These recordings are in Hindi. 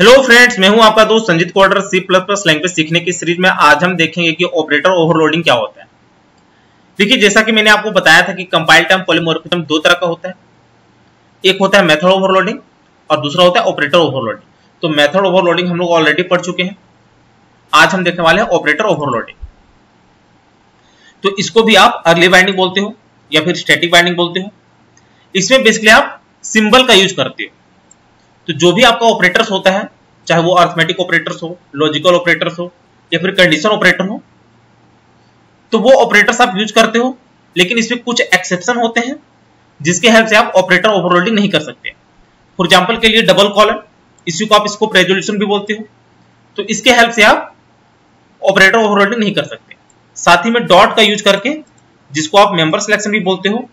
हेलो फ्रेंड्स, मैं हूं आपका दोस्त संजीत कोडर। C++ लैंग्वेज सीखने की सीरीज में आज हम देखेंगे कि ऑपरेटर ओवरलोडिंग क्या होता है। देखिए, जैसा कि मैंने आपको बताया था कि कंपाइल टाइम पॉलीमॉर्फिज्म दो तरह का होता है। एक होता है मेथड ओवरलोडिंग और दूसरा होता है ऑपरेटर ओवरलोडिंग। तो मेथड ओवरलोडिंग हम लोग ऑलरेडी पढ़ चुके हैं। आज हम देखने वाले हैं ऑपरेटर ओवरलोडिंग। तो इसको भी आप अर्ली बाइंडिंग बोलते हो या फिर स्टैटिक बाइंडिंग बोलते हो। इसमें बेसिकली आप सिंबल का यूज करते हो। तो जो भी आपका ऑपरेटर्स होता है, चाहे वो अर्थमेटिक ऑपरेटर्स हो, लॉजिकल ऑपरेटर्स हो या फिर कंडीशन ऑपरेटर हो, तो वो ऑपरेटर्स आप यूज करते हो। लेकिन इसमें कुछ एक्सेप्शन होते हैं जिसके हेल्प से आप ऑपरेटर ओवरलोडिंग नहीं कर सकते। फॉर एग्जांपल के लिए डबल कॉलन, इसी को आप स्कोप रेजोल्यूशन भी बोलते हो। तो इसके हेल्प से आप ऑपरेटर ओवरलोडिंग नहीं कर सकते। साथ ही में डॉट का यूज करके, जिसको आप मेंबर सिलेक्शन भी बोलते हो,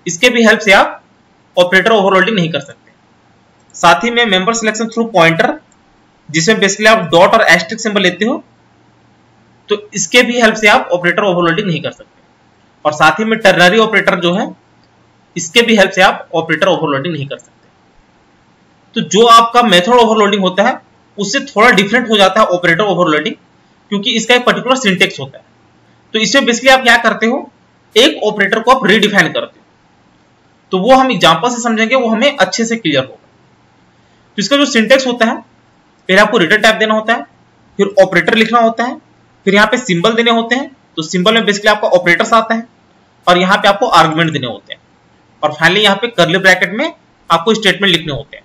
इसके भी हेल्प से आप ऑपरेटर ओवरलोडिंग नहीं कर सकते। साथ ही में मेंबर सिलेक्शन थ्रू पॉइंटर, जिसमें बेसिकली आप डॉट और एस्टेरिस्क सिंबल लेते हो, तो इसके भी हेल्प से आप ऑपरेटर ओवरलोडिंग नहीं कर सकते। और साथ ही में टर्नरी ऑपरेटर जो है, इसके भी हेल्प से आप ऑपरेटर ओवरलोडिंग नहीं कर सकते। तो जो आपका मेथड ओवरलोडिंग होता है उससे थोड़ा डिफरेंट हो जाता है ऑपरेटर ओवरलोडिंग, क्योंकि इसका एक पर्टिकुलर सिंटेक्स होता है। तो इसमें बेसिकली आप क्या करते हो, एक ऑपरेटर को आप रीडिफाइन करते हो। तो वो हम एग्जांपल से समझेंगे, वो हमें अच्छे से क्लियर होगा। तो इसका जो सिंटेक्स होता है, पहले आपको रिटर्न टाइप देना होता है, फिर ऑपरेटर लिखना होता है, फिर यहाँ पे सिंबल देने होते हैं। तो सिंबल में बेसिकली आपका ऑपरेटर्स आता है और यहाँ पे आपको आर्गुमेंट देने होते हैं, और फाइनली यहाँ पे कर्ली ब्रैकेट में आपको स्टेटमेंट लिखने होते हैं।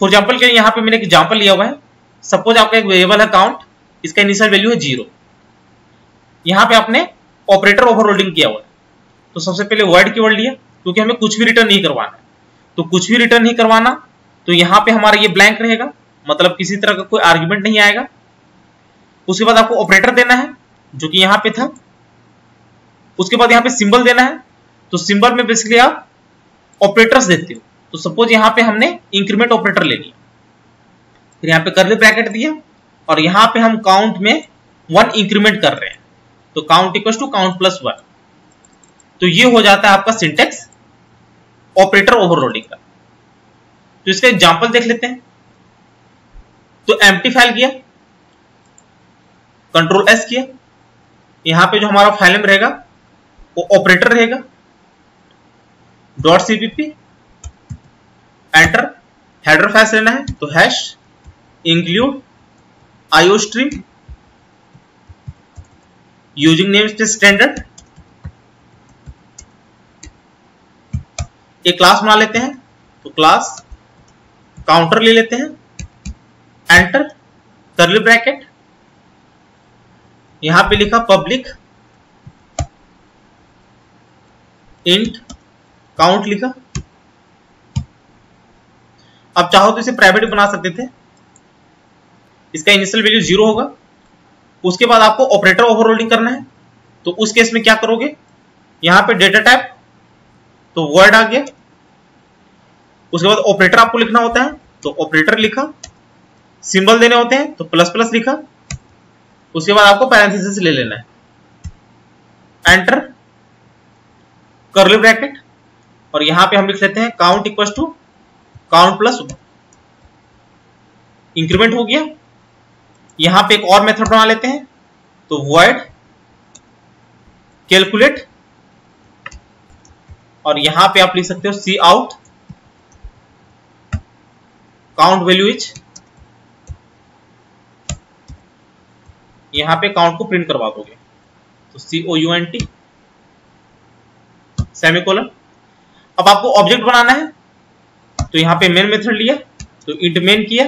फॉर एग्जाम्पल के लिए यहाँ पे मैंने एक एग्जाम्पल लिया हुआ है। सपोज आपका एक वेरिएबल है काउंट, इसका इनिशियल वैल्यू है 0। यहाँ पे आपने ऑपरेटर ओवरलोडिंग किया हुआ है। तो सबसे पहले वर्ड कीवर्ड लिया, क्योंकि हमें कुछ भी रिटर्न नहीं करवाना है। तो कुछ भी रिटर्न नहीं करवाना, तो यहाँ पे हमारा ये ब्लैंक रहेगा, मतलब किसी तरह का कोई आर्गुमेंट नहीं आएगा। उसके बाद आपको ऑपरेटर देना है, जो कि यहाँ पे था। उसके बाद यहाँ पे सिंबल देना है। तो सिंबल में बेसिकली आप ऑपरेटर्स देते हो। तो सपोज यहाँ पे हमने इंक्रीमेंट ऑपरेटर ले लिया, फिर यहाँ पे कर्ली ब्रैकेट दिया, और यहाँ पे हम काउंट में 1 इंक्रीमेंट कर रहे हैं। तो count equals to count plus 1। तो ये हो जाता है आपका सिंटेक्स ऑपरेटर ओवरलोडिंग का। तो इसका एग्जांपल देख लेते हैं। तो एम्प्टी फाइल किया, कंट्रोल एस किया, यहां पे जो हमारा फाइल नेम रहेगा वो ऑपरेटर रहेगा, dot CPP, enter. Header file लेना है तो hash include iostream using namespace standard. एक क्लास बना लेते हैं, तो क्लास काउंटर ले लेते हैं, एंटर, कर्ली ब्रैकेट, यहां पे लिखा पब्लिक इंट काउंट लिखा। अब चाहो तो इसे प्राइवेट बना सकते थे। इसका इनिशियल वैल्यू 0 होगा। उसके बाद आपको ऑपरेटर ओवरलोडिंग करना है। तो उस केस में क्या करोगे, यहां पे डेटा टाइप, तो वर्ड आ गया। उसके बाद ऑपरेटर आपको लिखना होता है, तो ऑपरेटर लिखा। सिंबल देने होते हैं, तो प्लस प्लस लिखा। उसके बाद आपको पैरेंथेसिस ले लेना है, एंटर, कर्ली ब्रैकेट, और यहां पे हम लिख लेते हैं count equals to count plus 1। Increment हो गया। यहां पे एक और मेथड बना लेते हैं, तो वॉइड कैलकुलेट, और यहां पे आप लिख सकते हो सी आउट काउंट वैल्यू इज, यहां पे काउंट को प्रिंट करवा दोगे, तो COUNT सेमीकोलन। अब आपको ऑब्जेक्ट बनाना है, तो यहां पे मेन मेथड लिया, तो इंट मेन किया।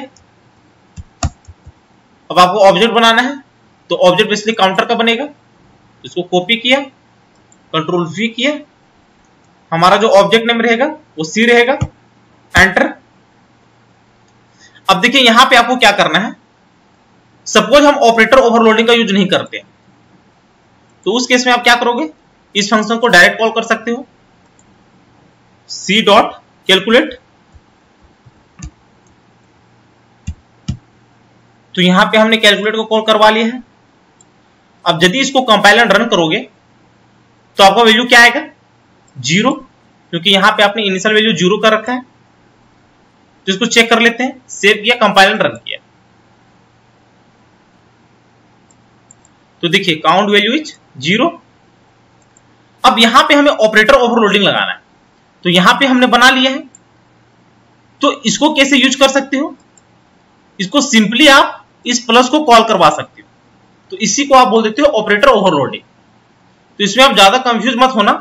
अब आपको ऑब्जेक्ट बनाना है, तो ऑब्जेक्ट बेसिकली काउंटर का बनेगा। इसको कॉपी किया, कंट्रोल V किया, हमारा जो ऑब्जेक्ट नेम रहेगा वो C रहेगा, एंटर। अब देखिए यहां पे आपको क्या करना है। सपोज हम ऑपरेटर ओवरलोडिंग का यूज नहीं करते, तो उस केस में आप क्या करोगे, इस फंक्शन को डायरेक्ट कॉल कर सकते हो, C डॉट कैलकुलेट। तो यहां पे हमने कैलकुलेट को कॉल करवा लिया है। अब यदि इसको कंपाइलर रन करोगे तो आपका वैल्यू क्या आएगा, 0, क्योंकि यहां पे आपने इनिशियल वैल्यू 0 कर रखा है। तो इसको चेक कर लेते हैं। सेव किया, कंपाइल एंड रन किया, तो देखिए काउंट वैल्यू इज 0। अब यहां पे हमें ऑपरेटर ओवरलोडिंग लगाना है, तो यहां पे हमने बना लिया है। तो इसको कैसे यूज कर सकते हो, इसको सिंपली आप इस प्लस को कॉल करवा सकते हो, तो इसी को आप बोल देते हो ऑपरेटर ओवरलोडिंग। तो इसमें आप ज्यादा कंफ्यूज मत होना,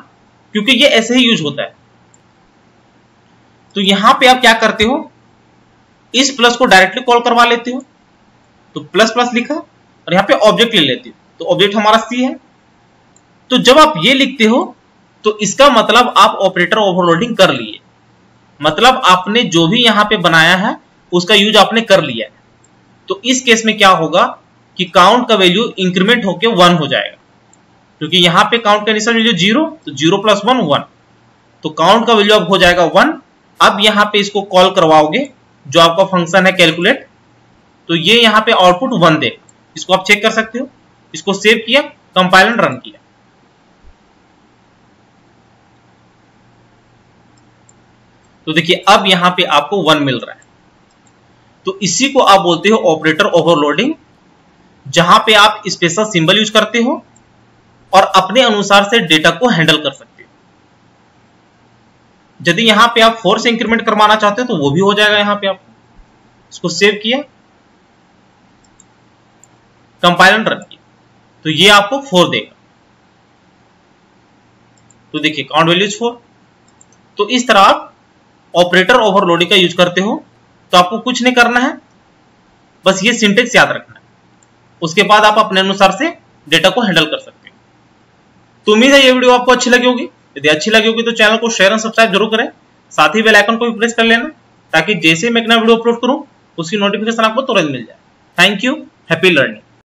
क्योंकि ये ऐसे ही यूज होता है। तो यहां पे आप क्या करते हो, इस प्लस को डायरेक्टली कॉल करवा लेते हो, तो प्लस प्लस लिखा और यहां पे ऑब्जेक्ट ले लेते हो, तो ऑब्जेक्ट हमारा सी है। तो जब आप ये लिखते हो तो इसका मतलब आप ऑपरेटर ओवरलोडिंग कर लिए, मतलब आपने जो भी यहां पे बनाया है उसका यूज आपने कर लिया है। तो इस केस में क्या होगा कि काउंट का वैल्यू इंक्रीमेंट होकर 1 हो जाएगा, क्योंकि यहां पे काउंट का इनिशियल वैल्यू 0, तो 0 + 1 1, तो काउंट का वैल्यू अब हो जाएगा 1। अब यहां पे इसको कॉल करवाओगे, जो आपका फंक्शन है कैलकुलेट, तो ये यहां पे आउटपुट 1 देगा। इसको आप चेक कर सकते हो। इसको सेव किया, कंपाइल एंड रन किया, तो देखिए अब यहां पे आपको 1 मिल रहा है। तो इसी को आप बोलते हो ऑपरेटर ओवरलोडिंग, जहां पे आप स्पेशल सिंबल यूज करते हो और अपने अनुसार से डेटा को हैंडल कर सकते हो। यदि यहां पे आप 4 से इंक्रीमेंट करवाना चाहते हो तो वो भी हो जाएगा यहां पे आपको। इसको सेव किया, कंपाइल एंड रन किया, तो ये आपको 4 देगा। तो देखिए काउंट वैल्यू 4। तो इस तरह आप ऑपरेटर ओवरलोडिंग का यूज करते हो। तो आपको कुछ नहीं करना है, बस ये सिंटेक्स याद रखना है, उसके बाद आप अपने अनुसार से डेटा को हैंडल कर सकते हो। तो उम्मीद है ये वीडियो आपको अच्छी लगी होगी। यदि अच्छी लगी होगी तो चैनल को शेयर और सब्सक्राइब जरूर करें, साथ ही बेल आइकन को भी प्रेस कर लेना, ताकि जैसे मैं एक नया वीडियो अपलोड करूं उसकी नोटिफिकेशन आपको तुरंत मिल जाए। Thank you, happy learning.